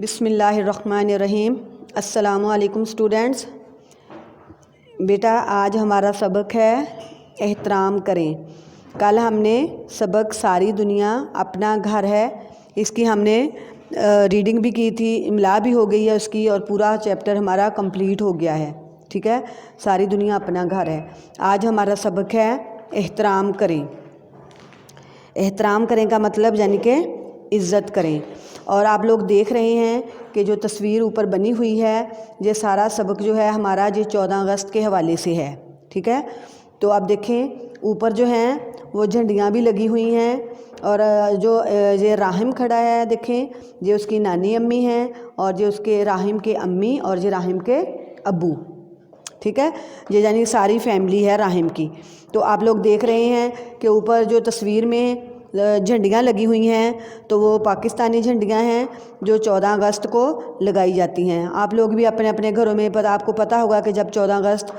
बिस्मिल्लाहिर्रहमानिर्रहीम। अस्सलामुअलैकुम स्टूडेंट्स। बेटा आज हमारा सबक है एहतराम करें। कल हमने सबक सारी दुनिया अपना घर है, इसकी हमने रीडिंग भी की थी, इमला भी हो गई है उसकी, और पूरा चैप्टर हमारा कंप्लीट हो गया है। ठीक है, सारी दुनिया अपना घर है। आज हमारा सबक है एहतराम करें। एहतराम करें का मतलब यानी कि इज़्ज़त करें। और आप लोग देख रहे हैं कि जो तस्वीर ऊपर बनी हुई है, ये सारा सबक जो है हमारा ये 14 अगस्त के हवाले से है। ठीक है, तो आप देखें ऊपर जो हैं वो झंडियाँ भी लगी हुई हैं, और जो ये राहिम खड़ा है देखें, ये उसकी नानी अम्मी हैं, और ये उसके राहिम के अम्मी, और ये राहिम के अब्बू। ठीक है, ये यानी सारी फैमिली है राहिम की। तो आप लोग देख रहे हैं कि ऊपर जो तस्वीर में झंडियाँ लगी हुई हैं, तो वो पाकिस्तानी झंडियाँ हैं जो 14 अगस्त को लगाई जाती हैं। आप लोग भी अपने अपने घरों में आपको पता होगा कि जब 14 अगस्त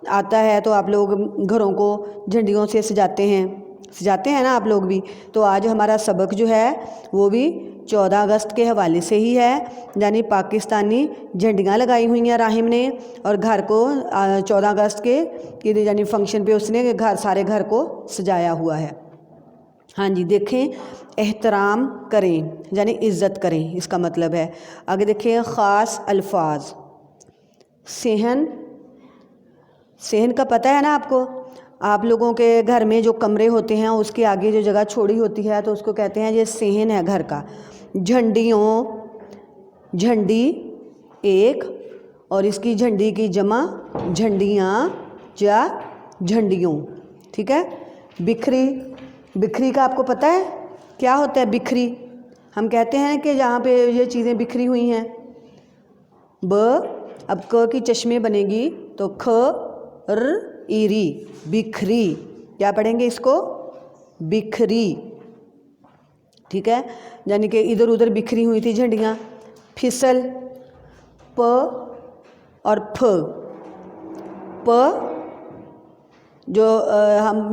आता है तो आप लोग घरों को झंडियों से सजाते हैं ना आप लोग भी। तो आज हमारा सबक जो है वो भी 14 अगस्त के हवाले से ही है, यानी पाकिस्तानी झंडियाँ लगाई हुई हैं राहिम ने, और घर को 14 अगस्त के यानी फंक्शन पे उसने सारे घर को सजाया हुआ है। हाँ जी, देखें एहतराम करें यानी इज़्ज़त करें, इसका मतलब है। आगे देखें ख़ास अल्फाज। सेहन, सेहन का पता है ना आपको? आप लोगों के घर में जो कमरे होते हैं उसके आगे जो जगह छोड़ी होती है तो उसको कहते हैं ये सेहन है घर का। झंडियों, झंडी एक, और इसकी झंडी की जमा झंडियाँ या झंडियों। ठीक है, बिखरी, बिखरी का आपको पता है क्या होता है? बिखरी हम कहते हैं कि जहाँ पे ये चीज़ें बिखरी हुई हैं। ब, अब क की चश्मे बनेगी तो ख र ई री, बिखरी। क्या पढ़ेंगे इसको? बिखरी। ठीक है, यानी कि इधर उधर बिखरी हुई थी झंडियाँ। फिसल, प और फ। प जो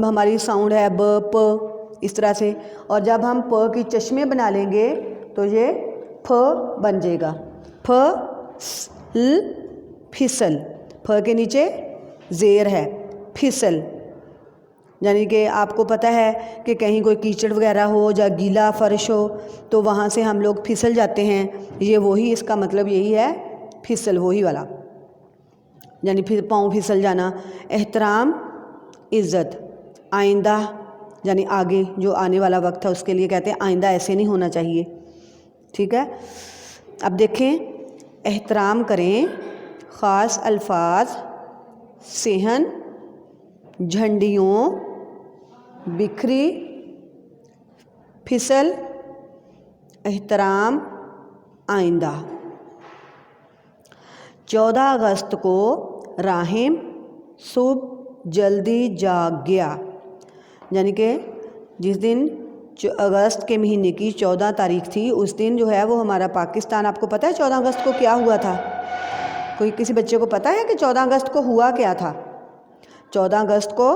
हमारी साउंड है ब प, इस तरह से, और जब हम प की चश्मे बना लेंगे तो ये फ बन जाएगा। फ ल, फिसल। फ के नीचे ज़ेर है, फिसल। यानी कि आपको पता है कि कहीं कोई कीचड़ वगैरह हो या गीला फर्श हो तो वहाँ से हम लोग फिसल जाते हैं, ये वही इसका मतलब यही है, फिसल, वही वाला, यानी फिर पाँव फिसल जाना। एहतराम, इज़्ज़त। आइंदा यानी आगे जो आने वाला वक्त है उसके लिए कहते हैं आइंदा ऐसे नहीं होना चाहिए। ठीक है, अब देखें एहतराम करें, ख़ास अल्फाज, सेहन, झंडियों, बिखरी, फिसल, एहतराम, आइंदा। 14 अगस्त को राहिम सुबह जल्दी जाग गया, यानी कि जिस दिन अगस्त के महीने की 14 तारीख थी उस दिन जो है वो हमारा पाकिस्तान, आपको पता है 14 अगस्त को क्या हुआ था? कोई किसी बच्चे को पता है कि 14 अगस्त को हुआ क्या था? 14 अगस्त को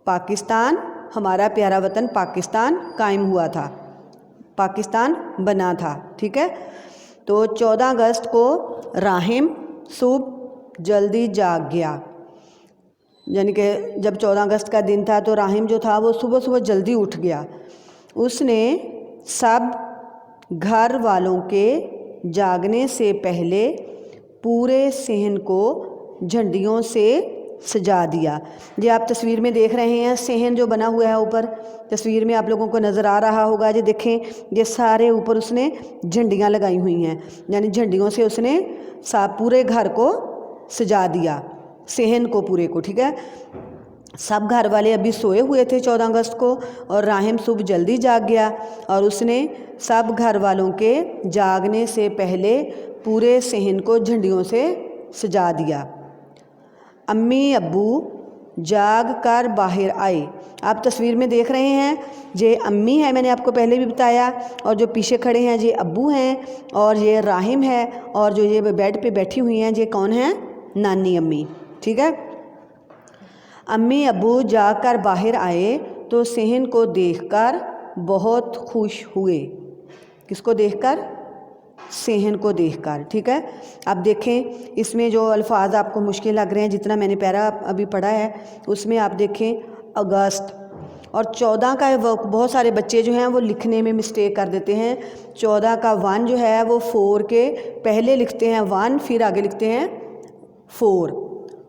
पाकिस्तान, हमारा प्यारा वतन पाकिस्तान कायम हुआ था, पाकिस्तान बना था। ठीक है, तो 14 अगस्त को राहिम सुबह जल्दी जाग गया, यानी कि जब 14 अगस्त का दिन था तो राहिम जो था वो सुबह सुबह जल्दी उठ गया। उसने सब घर वालों के जागने से पहले पूरे सेहन को झंडियों से सजा दिया। ये आप तस्वीर में देख रहे हैं सेहन जो बना हुआ है ऊपर तस्वीर में, आप लोगों को नज़र आ रहा होगा। ये देखें, ये सारे ऊपर उसने झंडियाँ लगाई हुई हैं, यानी झंडियों से उसने पूरे घर को सजा दिया, सेहन को पूरे को। ठीक है, सब घर वाले अभी सोए हुए थे 14 अगस्त को, और राहिम सुबह जल्दी जाग गया और उसने सब घर वालों के जागने से पहले पूरे सेहन को झंडियों से सजा दिया। अम्मी अब्बू जाग कर बाहर आए। आप तस्वीर में देख रहे हैं ये अम्मी है, मैंने आपको पहले भी बताया, और जो पीछे खड़े हैं ये अब्बू हैं, और ये राहिम है, और जो ये बेड पे बैठी हुई हैं ये कौन है? नानी अम्मी। ठीक है, अम्मी अब्बू जाकर बाहर आए तो सेहन को देखकर बहुत खुश हुए। किसको देखकर? सेहन को देखकर। ठीक है, अब देखें इसमें जो अल्फाज आपको मुश्किल लग रहे हैं, जितना मैंने पैरा अभी पढ़ा है उसमें आप देखें अगस्त और 14 का बहुत सारे बच्चे जो हैं वो लिखने में मिस्टेक कर देते हैं। 14 का 1 जो है वो 4 के पहले लिखते हैं 1, फिर आगे लिखते हैं 4,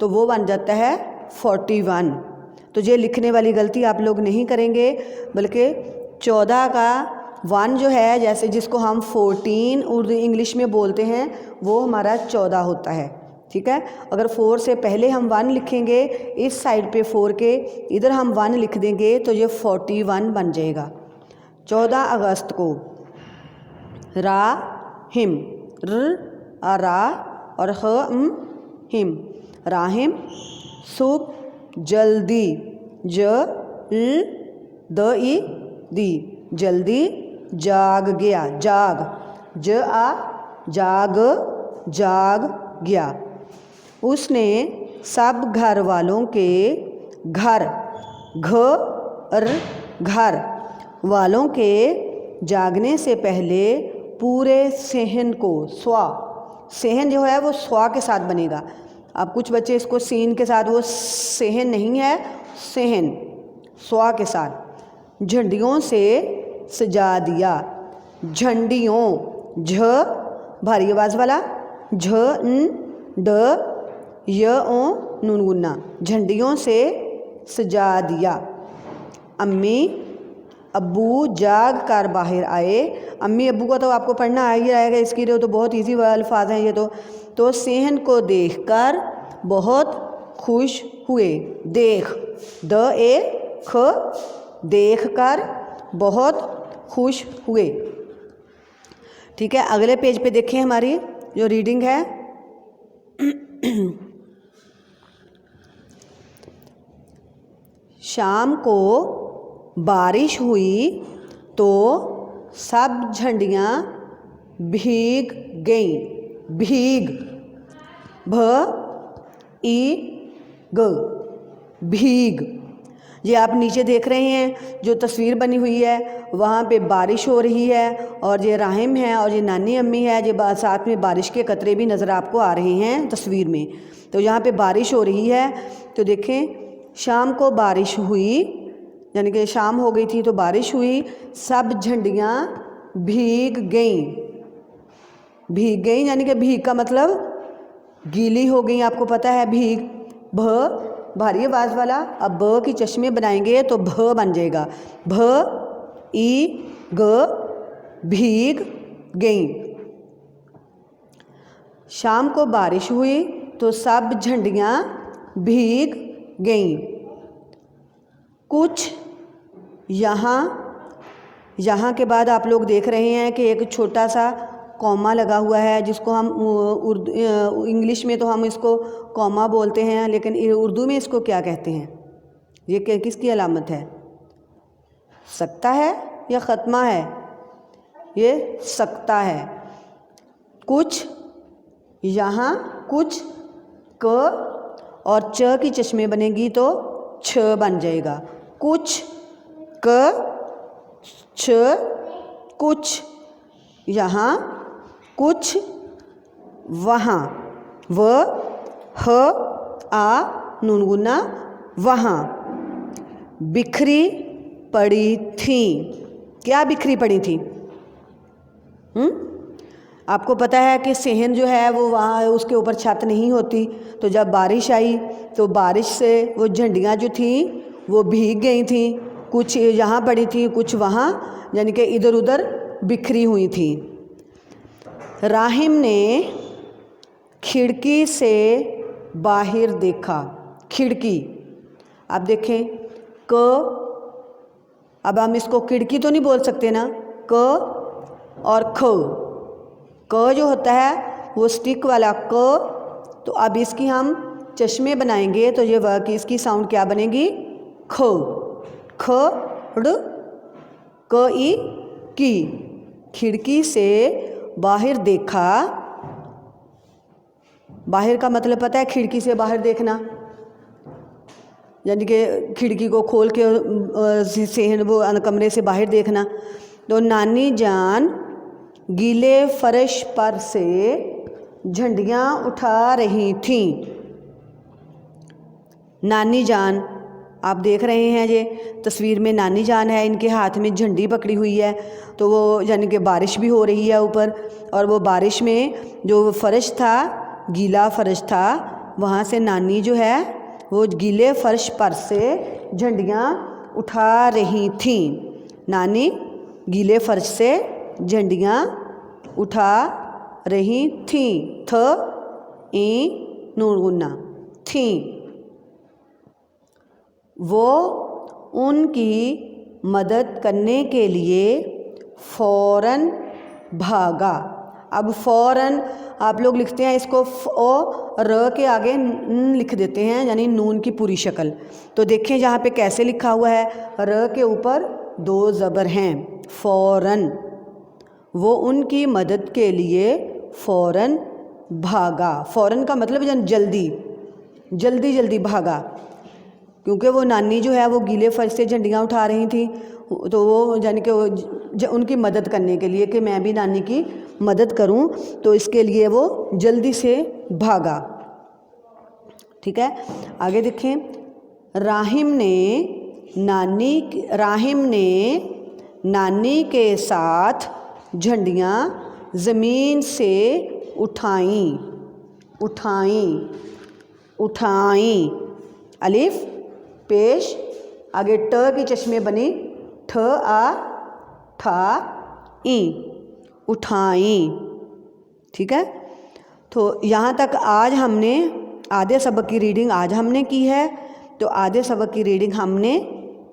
तो वो बन जाता है 41। तो ये लिखने वाली गलती आप लोग नहीं करेंगे, बल्कि 14 का 1 जो है, जैसे जिसको हम 14 उर्दू इंग्लिश में बोलते हैं, वो हमारा 14 होता है। ठीक है, अगर 4 से पहले हम 1 लिखेंगे, इस साइड पे 4 के इधर हम 1 लिख देंगे तो ये 41 बन जाएगा। 14 अगस्त को राहिम, र रा और हिम, राहिम, सुबह, जल्दी, दी, जल्दी, जाग गया, जाग, जाग गया। उसने सब घर वालों के घर वालों के जागने से पहले पूरे सेहन को, सेहन जो है वो स्वा के साथ बनेगा। अब कुछ बच्चे इसको सीन के साथ, वो सेहन नहीं है, सेहन स्वा के साथ, झंडियों से सजा दिया। झंडियों, झ भारी आवाज वाला, झ न ड य ओ नून गुन्ना, झंडियों से सजा दिया। अम्मी अब्बू जाग कर बाहर आए। अम्मी अब्बू का तो आपको पढ़ना आ ही रहेगा, इसके लिए तो बहुत इजी अल्फाज हैं ये तो सेहन को देखकर बहुत खुश हुए। देख, द ए ख, देख कर बहुत खुश हुए। ठीक है, अगले पेज पे देखें हमारी जो रीडिंग है। शाम को बारिश हुई तो सब झंडियाँ भीग गईं। भीग, भ ई ग, भीग। ये आप नीचे देख रहे हैं जो तस्वीर बनी हुई है, वहाँ पे बारिश हो रही है और ये राहिम है और ये नानी अम्मी है। ये साथ में बारिश के कतरे भी नज़र आपको आ रहे हैं तस्वीर में। तो यहाँ पे बारिश हो रही है, तो देखें शाम को बारिश हुई, यानी कि शाम हो गई थी तो बारिश हुई। सब झंडियाँ भीग गईं। भीग गईं यानी कि भीग का मतलब गीली हो गई, आपको पता है भीग। भ भारी आवाज वाला, अब ब की चश्मे बनाएंगे तो भ बन जाएगा। भ ई ग, भीग गईं। शाम को बारिश हुई तो सब झंडियाँ भीग गईं। कुछ यहाँ के बाद आप लोग देख रहे हैं कि एक छोटा सा कॉमा लगा हुआ है, जिसको हम उर्दू इंग्लिश में तो हम इसको कॉमा बोलते हैं, लेकिन उर्दू में इसको क्या कहते हैं? ये किसकी अलामत है? सकता है या ख़त्मा है? ये सकता है। कुछ यहाँ, कुछ क और च की चश्मे बनेगी तो छ बन जाएगा। कुछ क छ, कुछ यहाँ, कुछ वहाँ, व ह आ नून गुना, वहाँ। बिखरी पड़ी थी। क्या बिखरी पड़ी थी? आपको पता है कि सेहन जो है वो वहाँ उसके ऊपर छत नहीं होती, तो जब बारिश आई तो बारिश से वो झंडियाँ जो थी वो भीग गई थी। कुछ यहाँ पड़ी थी, कुछ वहाँ, यानी कि इधर उधर बिखरी हुई थी। राहिम ने खिड़की से बाहर देखा। खिड़की, आप देखें क, अब हम इसको खिड़की तो नहीं बोल सकते ना, क और ख। क जो होता है वो स्टिक वाला क, तो अब इसकी हम चश्मे बनाएंगे तो ये की इसकी साउंड क्या बनेगी? ख, ख ड़ क ई की। खिड़की से बाहर देखा। बाहर का मतलब पता है? खिड़की से बाहर देखना, यानी कि खिड़की को खोल के सेहन वो कमरे से बाहर देखना। तो नानी जान गीले फर्श पर से झंडियाँ उठा रही थीं। नानी जान, आप देख रहे हैं ये तस्वीर में नानी जान है, इनके हाथ में झंडी पकड़ी हुई है। तो वो यानी कि बारिश भी हो रही है ऊपर, और वो बारिश में जो फर्श था, गीला फर्श था, वहाँ से नानी जो है वो गीले फर्श पर से झंडियाँ उठा रही थीं। नानी गीले फर्श से झंडियाँ उठा रही थीं। थ ई नून गुन्ना, थीं। वो उनकी मदद करने के लिए फ़ौरन भागा। अब फ़ौरन आप लोग लिखते हैं इसको र के आगे न लिख देते हैं, यानी नून की पूरी शक्ल। तो देखें जहाँ पे कैसे लिखा हुआ है, र के ऊपर 2 ज़बर हैं, फ़ौरन। वो उनकी मदद के लिए फ़ौरन भागा। फ़ौरन का मतलब जल्दी जल्दी जल्दी भागा, क्योंकि वो नानी जो है वो गीले फर्श से झंडियाँ उठा रही थी। तो वो यानी कि उनकी मदद करने के लिए कि मैं भी नानी की मदद करूं, तो इसके लिए वो जल्दी से भागा। ठीक है, आगे देखें। राहिम ने नानी के साथ झंडियाँ ज़मीन से उठाई। अलिफ पेश, आगे ट की चश्मे बनी, ठ आ ठा ई, उठाई। ठीक है, तो यहाँ तक आज हमने आधे सबक की रीडिंग आज हमने की है। तो आधे सबक की रीडिंग हमने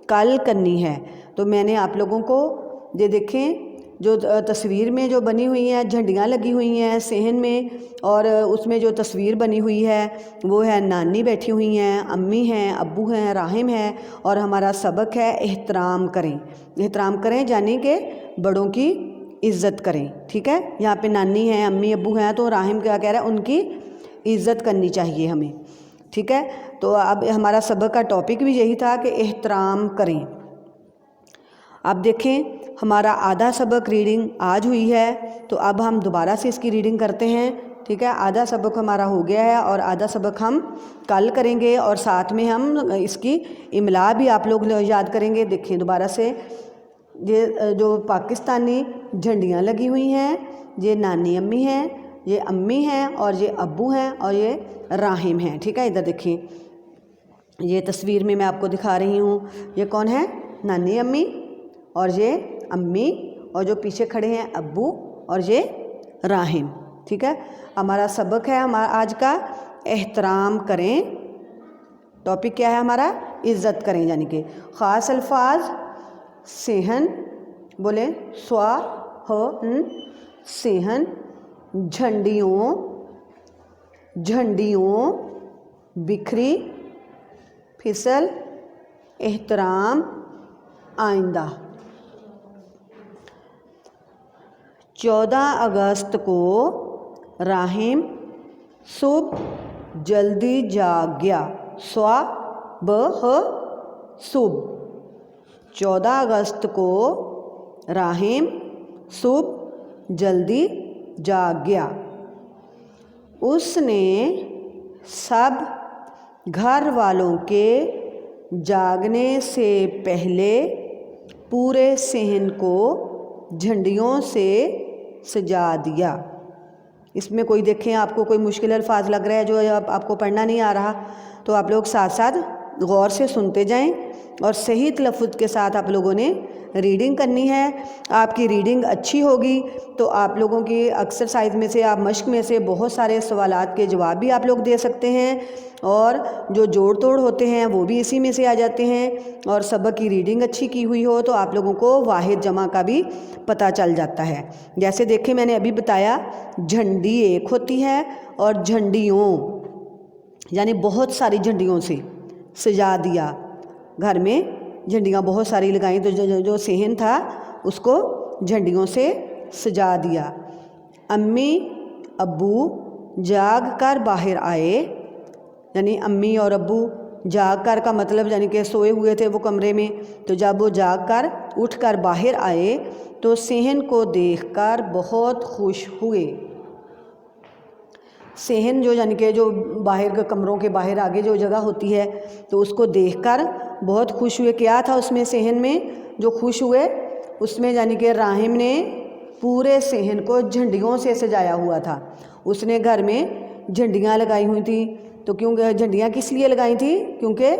कल करनी है। तो मैंने आप लोगों को ये देखें, जो तस्वीर में जो बनी हुई हैं झंडियाँ लगी हुई हैं सेहन में, और उसमें जो तस्वीर बनी हुई है वो है नानी बैठी हुई हैं, अम्मी हैं, अब्बू हैं, राहिम है, और हमारा सबक है एहतराम करें। एहतराम करें यानी कि बड़ों की इज़्ज़त करें। ठीक है, यहाँ पे नानी हैं, अम्मी अब्बू हैं, तो राहिम क्या कह रहा है, उनकी इज़्ज़त करनी चाहिए हमें। ठीक है, तो अब हमारा सबक का टॉपिक भी यही था कि एहतराम करें। अब देखें, हमारा आधा सबक रीडिंग आज हुई है, तो अब हम दोबारा से इसकी रीडिंग करते हैं। ठीक है, आधा सबक हमारा हो गया है और आधा सबक हम कल करेंगे, और साथ में हम इसकी इमला भी आप लोग याद करेंगे। देखें दोबारा से, ये जो पाकिस्तानी झंडियाँ लगी हुई हैं, ये नानी अम्मी हैं, ये अम्मी हैं, और ये अब्बू हैं, और ये राहिम हैं। ठीक है, इधर देखिए, ये तस्वीर में मैं आपको दिखा रही हूँ, ये कौन है, नानी अम्मी, और ये अम्मी, और जो पीछे खड़े हैं अब्बू, और ये राहिम। ठीक है, हमारा सबक है हमारा आज का एहतराम करें। टॉपिक क्या है हमारा, इज़्ज़त करें, यानी कि ख़ास अल्फाज सेहन, बोले स्वा ह सेहन, झंडियों, बिखरी, फिसल, एहतराम, आइंदा। 14 अगस्त को राहिम सुबह जल्दी जाग गया। स्वा ब ह सुबह। 14 अगस्त को राहिम सुबह जल्दी जाग गया। उसने सब घर वालों के जागने से पहले पूरे सहन को झंडियों से सजा दिया। इसमें कोई देखें आपको कोई मुश्किल अल्फाज लग रहा है जो आपको पढ़ना नहीं आ रहा, तो आप लोग साथ साथ गौर से सुनते जाएं और सही तलफ़्फ़ुज़ के साथ आप लोगों ने रीडिंग करनी है। आपकी रीडिंग अच्छी होगी तो आप लोगों की एक्सरसाइज में से, आप मश्क में से बहुत सारे सवालात के जवाब भी आप लोग दे सकते हैं, और जो जोड़ तोड़ होते हैं वो भी इसी में से आ जाते हैं। और सबक की रीडिंग अच्छी की हुई हो तो आप लोगों को वाहिद जमा का भी पता चल जाता है। जैसे देखें, मैंने अभी बताया झंडी एक होती है और झंडियों यानी बहुत सारी झंडियों से सजा दिया। घर में झंडियाँ बहुत सारी लगाई तो जो सेहन था उसको झंडियों से सजा दिया। अम्मी अब्बू जाग कर बाहर आए, यानी अम्मी और अब्बू जाग कर का मतलब यानी कि सोए हुए थे वो कमरे में, तो जब वो जाग कर उठकर बाहर आए तो सेहन को देखकर बहुत खुश हुए। सेहन जो यानी कि जो बाहर के कमरों के बाहर आगे जो जगह होती है तो उसको देखकर बहुत खुश हुए। क्या था उसमें सेहन में जो खुश हुए? उसमें यानी कि राहिम ने पूरे सेहन को झंडियों से सजाया हुआ था। उसने घर में झंडियाँ लगाई हुई थी। तो क्यों झंडियाँ किस लिए लगाई थी? क्योंकि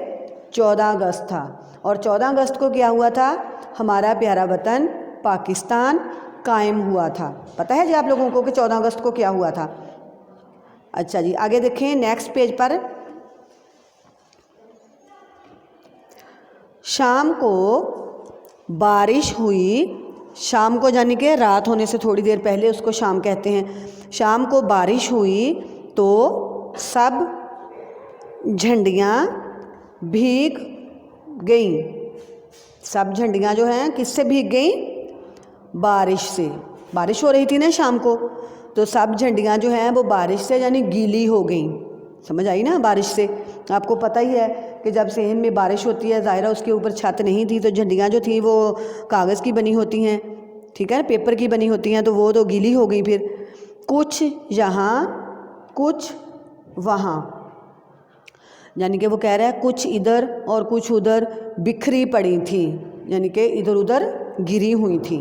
14 अगस्त था। और 14 अगस्त को क्या हुआ था? हमारा प्यारा वतन पाकिस्तान कायम हुआ था। पता है जी आप लोगों को कि 14 अगस्त को क्या हुआ था? अच्छा जी, आगे देखें नेक्स्ट पेज पर। शाम को बारिश हुई। शाम को यानी कि रात होने से थोड़ी देर पहले उसको शाम कहते हैं। शाम को बारिश हुई तो सब झंडियाँ भीग गईं। सब झंडियाँ जो हैं किससे भीग गईं? बारिश से। बारिश हो रही थी ना शाम को, तो सब झंडियाँ जो हैं वो बारिश से यानी गीली हो गईं। समझ आई ना? बारिश से आपको पता ही है कि जब सेहन में बारिश होती है, ज़ाहिर उसके ऊपर छत नहीं थी, तो झंडियाँ जो थी वो कागज़ की बनी होती हैं, ठीक है, पेपर की बनी होती हैं, तो वो तो गीली हो गई। फिर कुछ यहाँ कुछ वहाँ, यानी कि वो कह रहा है कुछ इधर और कुछ उधर बिखरी पड़ी थी, यानी कि इधर उधर गिरी हुई थी।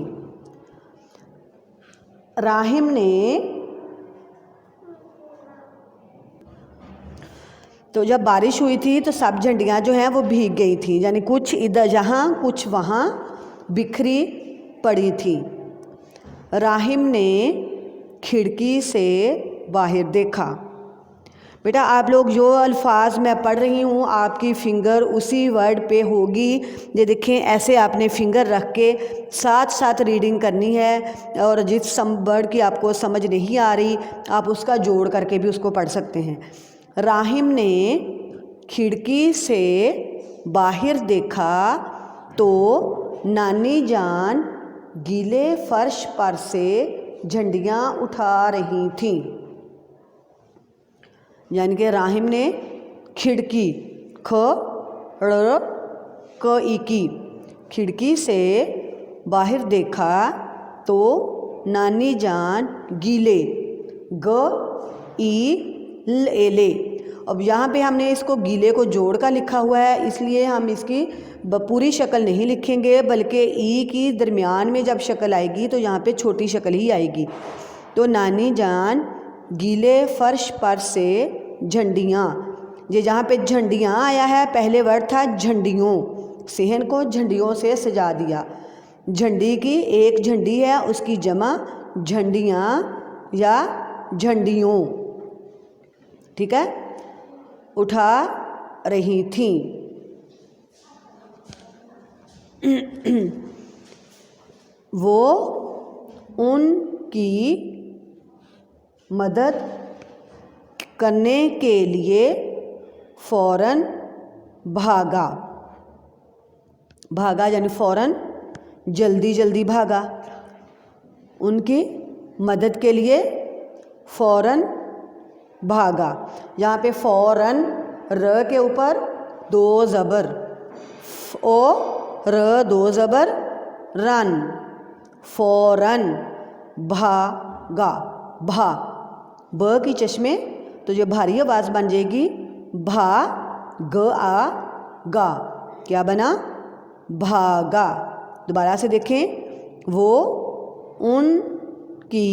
राहिम ने तो जब बारिश हुई थी तो सब झंडियाँ जो हैं वो भीग गई थी, यानी कुछ इधर जहाँ कुछ वहाँ बिखरी पड़ी थी। राहिम ने खिड़की से बाहर देखा। बेटा आप लोग जो अल्फाज मैं पढ़ रही हूँ आपकी फ़िंगर उसी वर्ड पे होगी। ये देखें, ऐसे आपने फ़िंगर रख के साथ साथ रीडिंग करनी है, और जिस वर्ड की आपको समझ नहीं आ रही आप उसका जोड़ करके भी उसको पढ़ सकते हैं। राहिम ने खिड़की से बाहर देखा तो नानी जान गीले फर्श पर से झंडियाँ उठा रही थीं। यानी कि राहिम ने खिड़की की खिड़की से बाहर देखा तो नानी जान गीले ले। अब यहाँ पे हमने इसको गीले को जोड़ का लिखा हुआ है, इसलिए हम इसकी पूरी शक्ल नहीं लिखेंगे, बल्कि ई की दरमियान में जब शक्ल आएगी तो यहाँ पे छोटी शक्ल ही आएगी। तो नानी जान गीले फर्श पर से झंडियाँ, ये जहाँ पे झंडियाँ आया है पहले वर्ड था झंडियों, सेहन को झंडियों से सजा दिया। झंडी की एक झंडी है, उसकी जमा झंडियाँ या झंडियों, ठीक है, उठा रही थीं। वो उनकी मदद करने के लिए फ़ौरन भागा। भागा यानी फ़ौरन जल्दी जल्दी भागा। उनकी मदद के लिए फ़ौरन भागा। यहाँ पे फ़ौरन र के ऊपर 2 ज़बर, ओ र 2 ज़बर रन, फ़ौरन भागा। भा ब की चश्मे तो ये भारी आवाज़ बन जाएगी भा ग आ गा, क्या बना? भागा। दोबारा से देखें, वो उनकी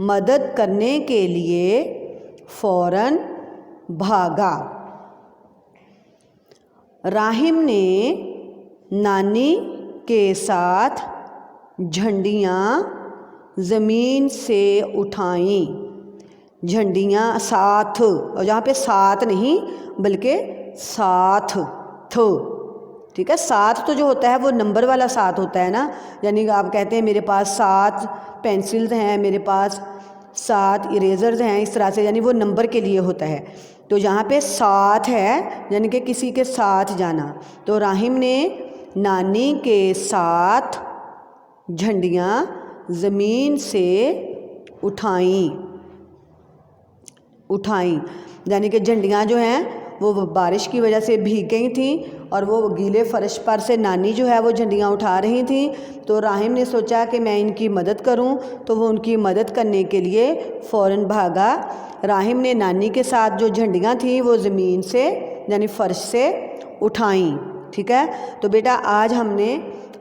मदद करने के लिए फ़ौरन भागा। राहिम ने नानी के साथ झंडियाँ ज़मीन से उठाईं। झंडियाँ साथ, और यहाँ पे साथ नहीं बल्कि साथ थ, ठीक है। साथ तो जो होता है वो नंबर वाला साथ होता है ना, यानी आप कहते हैं मेरे पास 7 पेंसिल्स हैं, मेरे पास 7 इरेज़र्स हैं, इस तरह से, यानी वो नंबर के लिए होता है। तो यहाँ पे साथ है यानी कि किसी के साथ जाना। तो राहिम ने नानी के साथ झंडियाँ ज़मीन से उठाईं यानी कि झंडियाँ जो हैं वो बारिश की वजह से भीग गई थी और वो गीले फर्श पर से नानी जो है वो झंडियाँ उठा रही थी। तो राहिम ने सोचा कि मैं इनकी मदद करूं, तो वो उनकी मदद करने के लिए फ़ौरन भागा। राहिम ने नानी के साथ जो झंडियाँ थी वो ज़मीन से यानी फ़र्श से उठाईं। ठीक है, तो बेटा आज हमने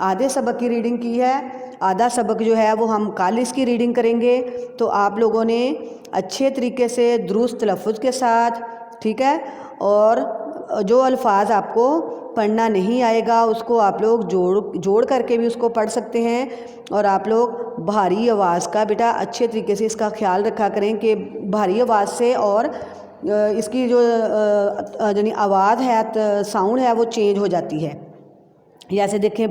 आधे सबक की रीडिंग की है, आधा सबक जो है वो हम कल इसकी रीडिंग करेंगे। तो आप लोगों ने अच्छे तरीके से दुरुस्त तलफ़्फ़ुज़ के साथ, ठीक है, और जो अल्फाज आपको पढ़ना नहीं आएगा उसको आप लोग जोड़ करके भी उसको पढ़ सकते हैं। और आप लोग भारी आवाज़ का बेटा अच्छे तरीके से इसका ख्याल रखा करें कि भारी आवाज़ से और इसकी जो यानी आवाज़ है, साउंड है, वो चेंज हो जाती है। जैसे देखें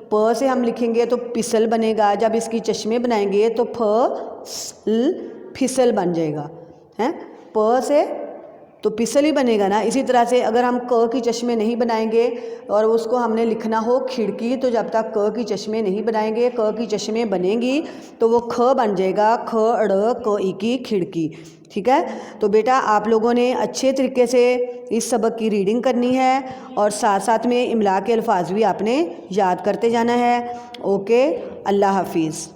प से हम लिखेंगे तो पिसल बनेगा, जब इसकी चश्मे बनाएंगे तो फिसल बन जाएगा, हैं। प से तो पिसल ही बनेगा ना। इसी तरह से अगर हम क की चश्मे नहीं बनाएंगे और उसको हमने लिखना हो खिड़की, तो जब तक क की चश्मे नहीं बनाएंगे, क की चश्मे बनेंगी तो वो ख बन जाएगा, ख ड़ क ई की खिड़की। ठीक है, तो बेटा आप लोगों ने अच्छे तरीके से इस सबक की रीडिंग करनी है और साथ साथ में इमला के अल्फाज भी आपने याद करते जाना है। ओके, अल्लाह हाफिज़।